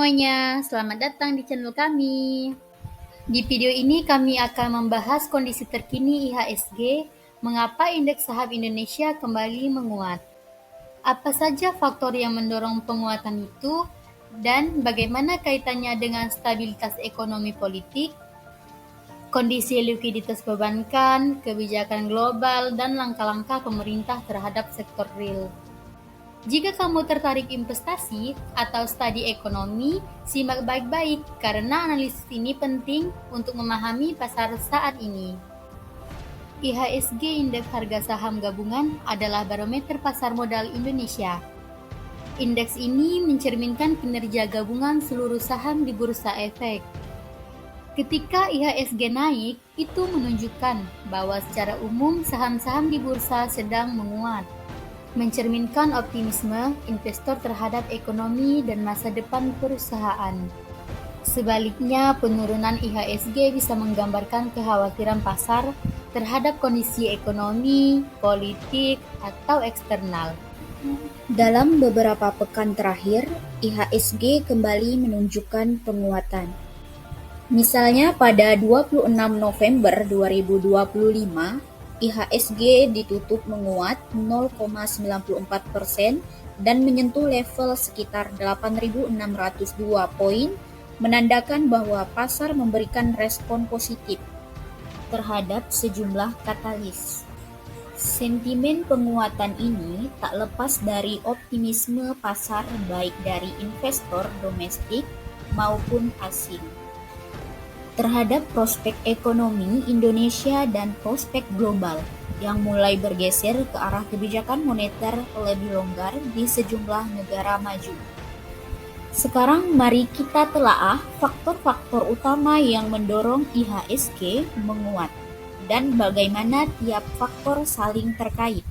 semuanya, selamat datang di channel kami. Di video ini kami akan membahas kondisi terkini IHSG, mengapa indeks saham Indonesia kembali menguat. Apa saja faktor yang mendorong penguatan itu, dan bagaimana kaitannya dengan stabilitas ekonomi politik, kondisi likuiditas perbankan, kebijakan global, dan langkah-langkah pemerintah terhadap sektor real. Jika kamu tertarik investasi atau studi ekonomi, simak baik-baik karena analisis ini penting untuk memahami pasar saat ini. IHSG Indeks Harga Saham Gabungan adalah barometer pasar modal Indonesia. Indeks ini mencerminkan kinerja gabungan seluruh saham di Bursa Efek. Ketika IHSG naik, itu menunjukkan bahwa secara umum saham-saham di bursa sedang menguat, mencerminkan optimisme investor terhadap ekonomi dan masa depan perusahaan. Sebaliknya, penurunan IHSG bisa menggambarkan kekhawatiran pasar terhadap kondisi ekonomi, politik, atau eksternal. Dalam beberapa pekan terakhir, IHSG kembali menunjukkan penguatan. Misalnya pada 26 November 2025, IHSG ditutup menguat 0,94% dan menyentuh level sekitar 8.602 poin, menandakan bahwa pasar memberikan respon positif terhadap sejumlah katalis. Sentimen penguatan ini tak lepas dari optimisme pasar baik dari investor domestik maupun asing terhadap prospek ekonomi Indonesia dan prospek global yang mulai bergeser ke arah kebijakan moneter lebih longgar di sejumlah negara maju. Sekarang mari kita telaah faktor-faktor utama yang mendorong IHSG menguat dan bagaimana tiap faktor saling terkait.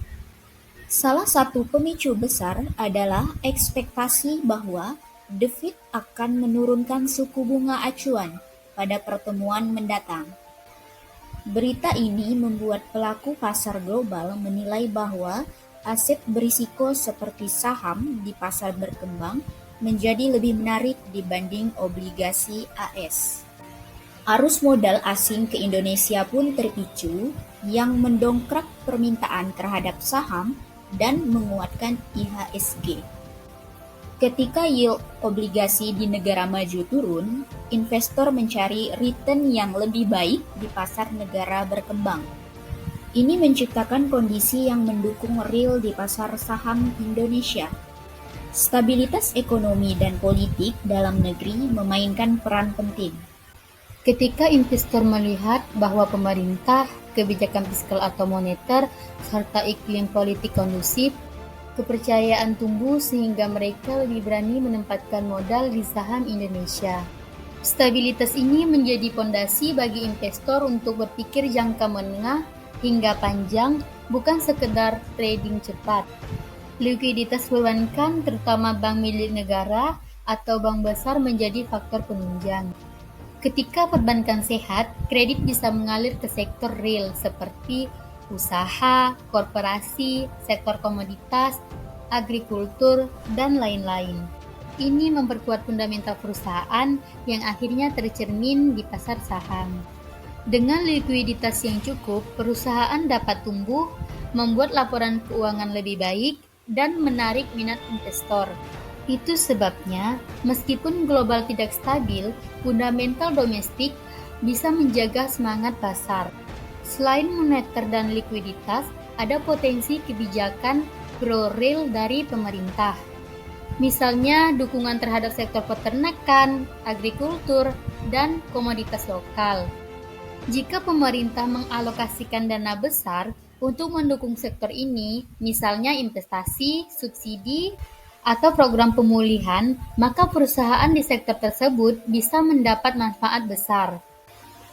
Salah satu pemicu besar adalah ekspektasi bahwa The Fed akan menurunkan suku bunga acuan pada pertemuan mendatang. Berita ini membuat pelaku pasar global menilai bahwa aset berisiko seperti saham di pasar berkembang menjadi lebih menarik dibanding obligasi AS. Arus modal asing ke Indonesia pun terpicu, yang mendongkrak permintaan terhadap saham dan menguatkan IHSG. Ketika yield obligasi di negara maju turun, investor mencari return yang lebih baik di pasar negara berkembang. Ini menciptakan kondisi yang mendukung real di pasar saham Indonesia. Stabilitas ekonomi dan politik dalam negeri memainkan peran penting. Ketika investor melihat bahwa pemerintah, kebijakan fiskal atau moneter, serta iklim politik kondusif, kepercayaan tumbuh sehingga mereka lebih berani menempatkan modal di saham Indonesia. Stabilitas ini menjadi fondasi bagi investor untuk berpikir jangka menengah hingga panjang, bukan sekedar trading cepat. Likuiditas perbankan, terutama bank milik negara atau bank besar, menjadi faktor penunjang. Ketika perbankan sehat, kredit bisa mengalir ke sektor real seperti usaha, korporasi, sektor komoditas, agrikultur, dan lain-lain. Ini memperkuat fundamental perusahaan yang akhirnya tercermin di pasar saham. Dengan likuiditas yang cukup, perusahaan dapat tumbuh, membuat laporan keuangan lebih baik, dan menarik minat investor. Itu sebabnya, meskipun global tidak stabil, fundamental domestik bisa menjaga semangat pasar. Selain moneter dan likuiditas, ada potensi kebijakan pro-real dari pemerintah. Misalnya, dukungan terhadap sektor peternakan, agrikultur, dan komoditas lokal. Jika pemerintah mengalokasikan dana besar untuk mendukung sektor ini, misalnya investasi, subsidi, atau program pemulihan, maka perusahaan di sektor tersebut bisa mendapat manfaat besar.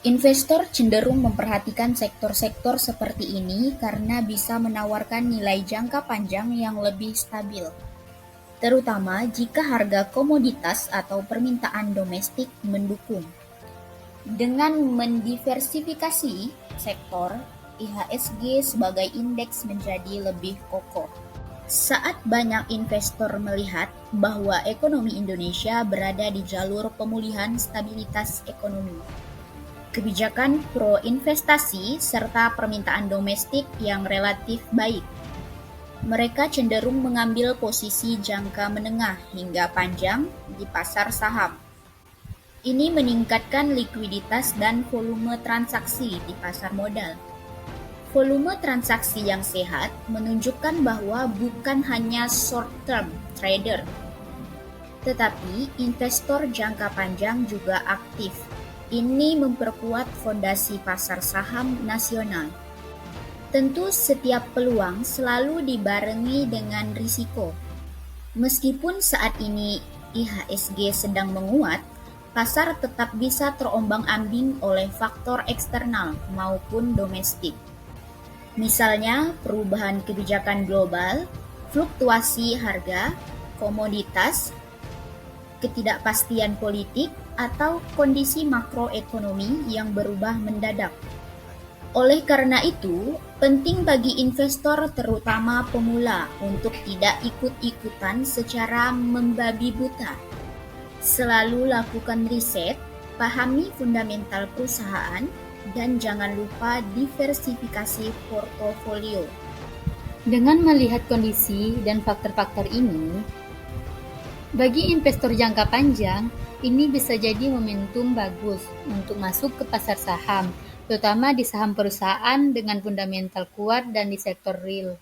Investor cenderung memperhatikan sektor-sektor seperti ini karena bisa menawarkan nilai jangka panjang yang lebih stabil, terutama jika harga komoditas atau permintaan domestik mendukung. Dengan mendiversifikasi sektor, IHSG sebagai indeks menjadi lebih kokoh. Saat banyak investor melihat bahwa ekonomi Indonesia berada di jalur pemulihan stabilitas ekonomi, kebijakan pro-investasi serta permintaan domestik yang relatif baik, mereka cenderung mengambil posisi jangka menengah hingga panjang di pasar saham. Ini meningkatkan likuiditas dan volume transaksi di pasar modal. Volume transaksi yang sehat menunjukkan bahwa bukan hanya short-term trader, tetapi investor jangka panjang juga aktif. Ini memperkuat fondasi pasar saham nasional. Tentu setiap peluang selalu dibarengi dengan risiko. Meskipun saat ini IHSG sedang menguat, pasar tetap bisa terombang-ambing oleh faktor eksternal maupun domestik. Misalnya perubahan kebijakan global, fluktuasi harga, komoditas, ketidakpastian politik, atau kondisi makroekonomi yang berubah mendadak. Oleh karena itu, penting bagi investor terutama pemula untuk tidak ikut-ikutan secara membabi buta. Selalu lakukan riset, pahami fundamental perusahaan, dan jangan lupa diversifikasi portofolio. Dengan melihat kondisi dan faktor-faktor ini, bagi investor jangka panjang, ini bisa jadi momentum bagus untuk masuk ke pasar saham, terutama di saham perusahaan dengan fundamental kuat dan di sektor real.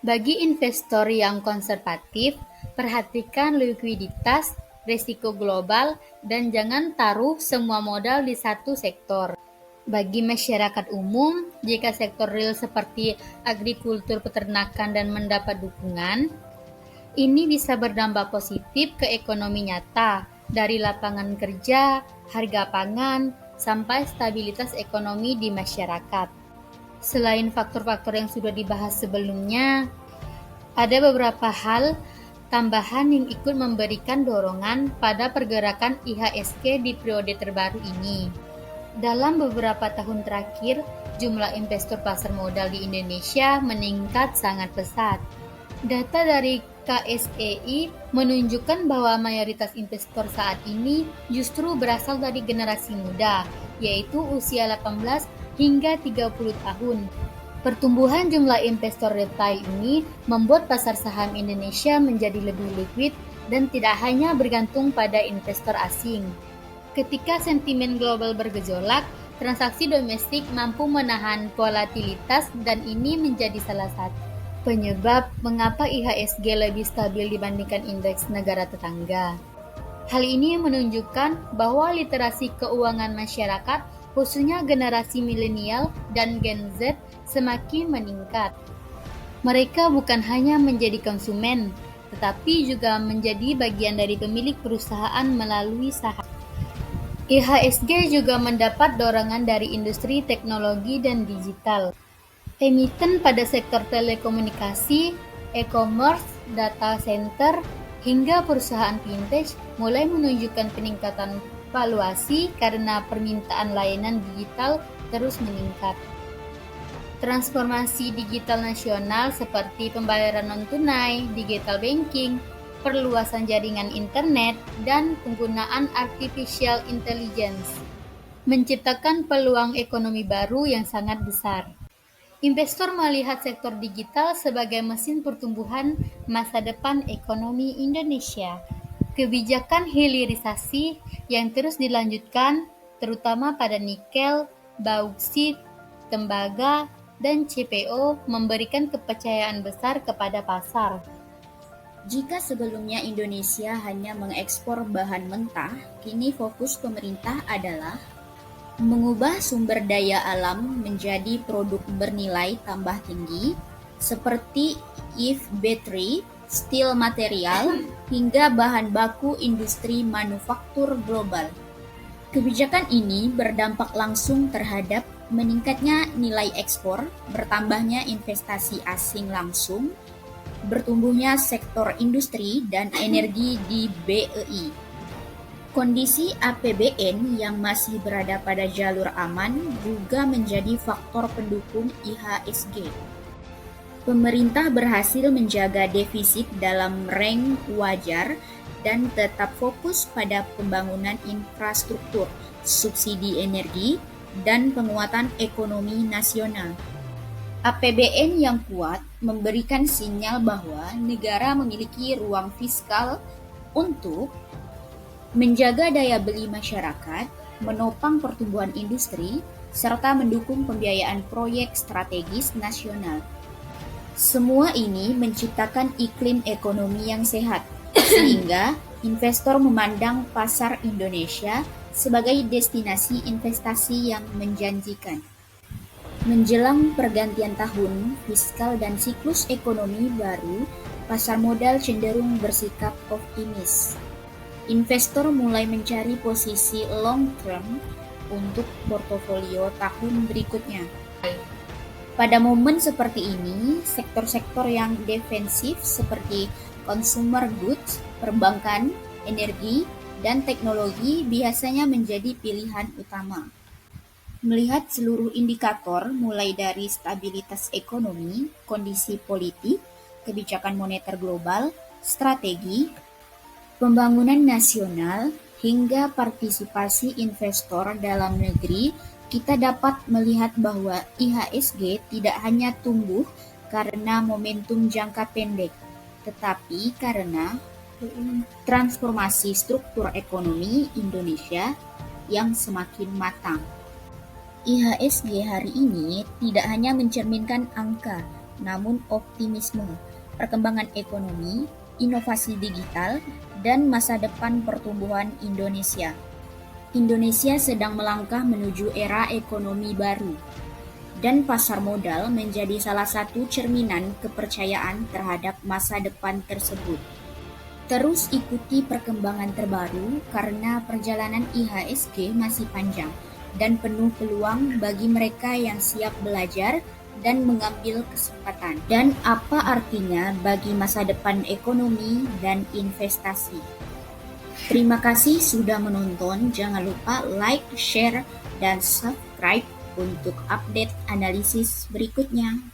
Bagi investor yang konservatif, perhatikan likuiditas, risiko global, dan jangan taruh semua modal di satu sektor. Bagi masyarakat umum, jika sektor real seperti agrikultur, peternakan, dan mendapat dukungan, ini bisa berdampak positif ke ekonomi nyata, dari lapangan kerja, harga pangan, sampai stabilitas ekonomi di masyarakat. Selain faktor-faktor yang sudah dibahas sebelumnya, ada beberapa hal tambahan yang ikut memberikan dorongan pada pergerakan IHSG di periode terbaru ini. Dalam beberapa tahun terakhir, jumlah investor pasar modal di Indonesia meningkat sangat pesat. Data dari KSEI menunjukkan bahwa mayoritas investor saat ini justru berasal dari generasi muda, yaitu usia 18 hingga 30 tahun. Pertumbuhan jumlah investor retail ini membuat pasar saham Indonesia menjadi lebih liquid dan tidak hanya bergantung pada investor asing. Ketika sentimen global bergejolak, transaksi domestik mampu menahan volatilitas dan ini menjadi salah satu penyebab mengapa IHSG lebih stabil dibandingkan indeks negara tetangga. Hal ini menunjukkan bahwa literasi keuangan masyarakat, khususnya generasi milenial dan Gen Z, semakin meningkat. Mereka bukan hanya menjadi konsumen, tetapi juga menjadi bagian dari pemilik perusahaan melalui saham. IHSG juga mendapat dorongan dari industri teknologi dan digital. Emiten pada sektor telekomunikasi, e-commerce, data center, hingga perusahaan fintech mulai menunjukkan peningkatan valuasi karena permintaan layanan digital terus meningkat. Transformasi digital nasional seperti pembayaran non-tunai, digital banking, perluasan jaringan internet, dan penggunaan artificial intelligence menciptakan peluang ekonomi baru yang sangat besar. Investor melihat sektor digital sebagai mesin pertumbuhan masa depan ekonomi Indonesia. Kebijakan hilirisasi yang terus dilanjutkan, terutama pada nikel, bauksit, tembaga, dan CPO, memberikan kepercayaan besar kepada pasar. Jika sebelumnya Indonesia hanya mengekspor bahan mentah, kini fokus pemerintah adalah mengubah sumber daya alam menjadi produk bernilai tambah tinggi, seperti EV battery, steel material, hingga bahan baku industri manufaktur global. Kebijakan ini berdampak langsung terhadap meningkatnya nilai ekspor, bertambahnya investasi asing langsung, bertumbuhnya sektor industri dan energi di BEI. Kondisi APBN yang masih berada pada jalur aman juga menjadi faktor pendukung IHSG. Pemerintah berhasil menjaga defisit dalam rank wajar dan tetap fokus pada pembangunan infrastruktur, subsidi energi, dan penguatan ekonomi nasional. APBN yang kuat memberikan sinyal bahwa negara memiliki ruang fiskal untuk menjaga daya beli masyarakat, menopang pertumbuhan industri, serta mendukung pembiayaan proyek strategis nasional. Semua ini menciptakan iklim ekonomi yang sehat, sehingga investor memandang pasar Indonesia sebagai destinasi investasi yang menjanjikan. Menjelang pergantian tahun fiskal dan siklus ekonomi baru, pasar modal cenderung bersikap optimis. Investor mulai mencari posisi long term untuk portofolio tahun berikutnya. Pada momen seperti ini, sektor-sektor yang defensif seperti consumer goods, perbankan, energi, dan teknologi biasanya menjadi pilihan utama. Melihat seluruh indikator mulai dari stabilitas ekonomi, kondisi politik, kebijakan moneter global, strategi, pembangunan nasional, hingga partisipasi investor dalam negeri, kita dapat melihat bahwa IHSG tidak hanya tumbuh karena momentum jangka pendek, tetapi karena transformasi struktur ekonomi Indonesia yang semakin matang. IHSG hari ini tidak hanya mencerminkan angka, namun optimisme, perkembangan ekonomi, inovasi digital, dan masa depan pertumbuhan Indonesia. Indonesia sedang melangkah menuju era ekonomi baru, dan pasar modal menjadi salah satu cerminan kepercayaan terhadap masa depan tersebut. Terus ikuti perkembangan terbaru karena perjalanan IHSG masih panjang dan penuh peluang bagi mereka yang siap belajar dan mengambil kesempatan. Dan apa artinya bagi masa depan ekonomi dan investasi? Terima kasih sudah menonton. Jangan lupa like, share, dan subscribe untuk update analisis berikutnya.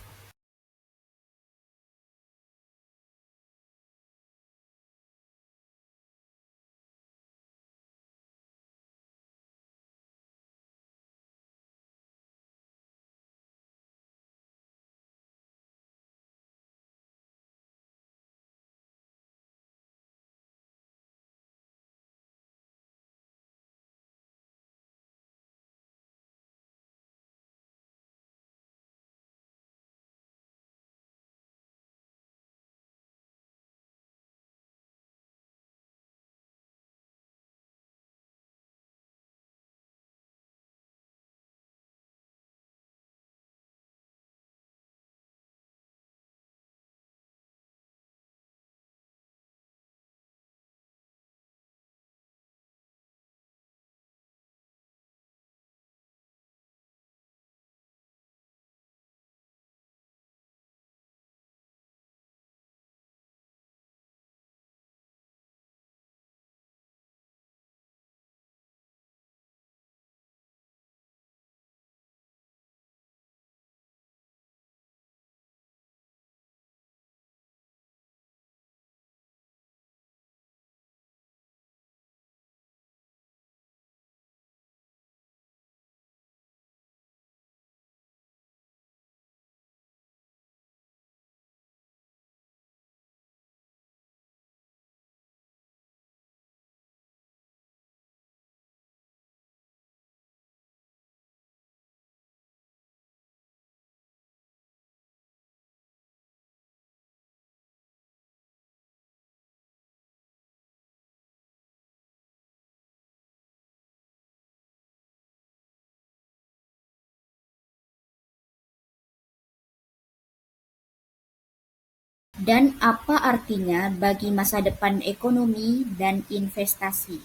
Dan apa artinya bagi masa depan ekonomi dan investasi?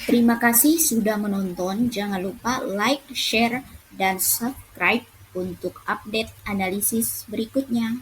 Terima kasih sudah menonton. Jangan lupa like, share, dan subscribe untuk update analisis berikutnya.